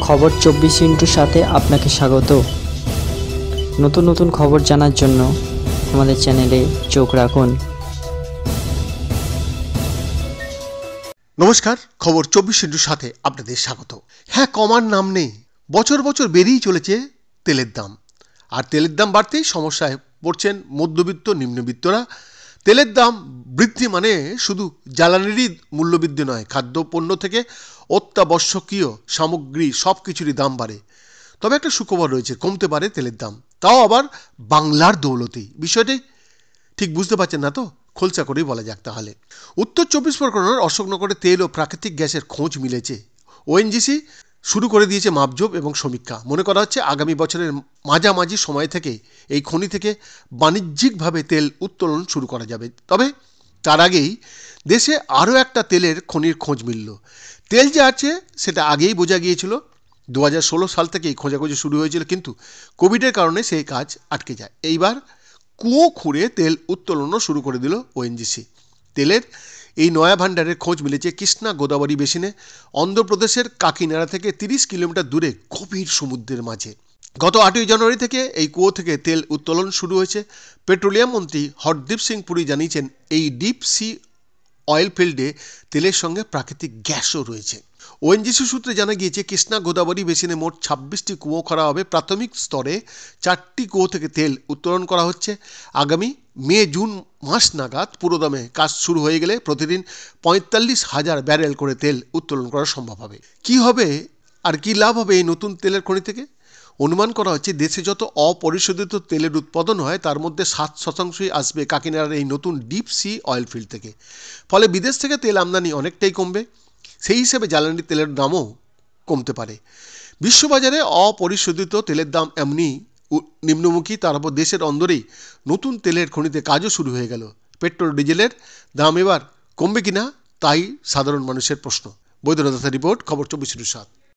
খবর 24 সাথে আপনাকে স্বাগত। নতুন নতুন খবর জানার জন্য আমাদের চ্যানেলে চোখ রাখুন। নমস্কার, খবর 24 সাথে আপনাদের স্বাগত। হ্যাঁ, কমার নাম নেই। বছর বছর বেড়েই চলেছে তেলের দাম, আর তেলের দাম বাড়তেই সমস্যায় পড়ছেন মধ্যবিত্ত নিম্নবিত্তরা। তেলের দাম বৃদ্ধি মানে শুধু জ্বালানিরই মূল্যবৃদ্ধি নয়, খাদ্যপণ্য থেকে অত্যাবশ্যকীয় সামগ্রী সব কিছুরই দাম বাড়ে। তবে একটা সুখবর রয়েছে, কমতে পারে তেলের দাম, তাও আবার বাংলার দৌলতেই। বিষয়টি ঠিক বুঝতে পারছেন না তো? খোলসা করেই বলা যাক তাহলে। উত্তর 24 পরগনার অশোকনগরে তেল ও প্রাকৃতিক গ্যাসের খোঁজ মিলেছে। ওএনজিসি শুরু করে দিয়েছে মাপজোপ এবং সমীক্ষা। মনে করা হচ্ছে আগামী বছরের মাঝামাঝি সময় থেকে এই খনি থেকে বাণিজ্যিকভাবে তেল উত্তোলন শুরু করা যাবে। তবে তার আগেই দেশে আরও একটা তেলের খনির খোঁজ মিলল। তেল যে আছে সেটা আগেই বোঝা গিয়েছিল। 2016 সাল থেকেই খোঁজাখুঁজি শুরু হয়েছিল, কিন্তু কোভিডের কারণে সেই কাজ আটকে যায়। এইবার কুয়ো খুঁড়ে তেল উত্তোলনও শুরু করে দিল ওএনজিসি। তেলের এই নয়া ভাণ্ডারের খোঁজ মিলেছে কৃষ্ণা গোদাবরী বেসিনে, অন্ধ্রপ্রদেশের কাকিনাড়া থেকে 30 কিলোমিটার দূরে গভীর সমুদ্রের মাঝে। গত 8ই জানুয়ারি থেকে এই কুয়ো থেকে তেল উত্তোলন শুরু হয়েছে। পেট্রোলিয়াম মন্ত্রী হরদীপ সিং পুরী জানিয়েছেন, এই ডিপ সি অয়েল ফিল্ডে তেলের সঙ্গে প্রাকৃতিক গ্যাসও রয়েছে। ওএনজিসি সূত্রে জানা গিয়েছে, কৃষ্ণা গোদাবরী বেসিনে মোট 26টি কুয়ো করা হবে। প্রাথমিক স্তরে 4টি কুয়ো থেকে তেল উত্তোলন করা হচ্ছে। আগামী মে-জুন মাস নাগাদ পুরোদমে কাজ শুরু হয়ে গেলে প্রতিদিন 45,000 ব্যারেল করে তেল উত্তোলন করা সম্ভব হবে। কি হবে আর কি লাভ হবে এই নতুন তেলের খনি থেকে? অনুমান করা হচ্ছে দেশে যত অপরিশোধিত তেলের উৎপাদন হয় তার মধ্যে 7% আসবে কাকিনাড়ার এই নতুন ডিপ সি অয়েল ফিল্ড থেকে। ফলে বিদেশ থেকে তেল আমদানি অনেকটাই কমবে। সেই হিসেবে জ্বালানি তেলের দামও কমতে পারে। বিশ্ববাজারে অপরিশোধিত তেলের দাম এমনি নিম্নমুখী, তার উপর দেশের অন্দরেই নতুন তেলের খনিতে কাজও শুরু হয়ে গেল। পেট্রোল ডিজেলের দাম এবার কমবে কিনা তাই সাধারণ মানুষের প্রশ্ন। বৈদ্যনাথ রিপোর্ট, খবর 24/7।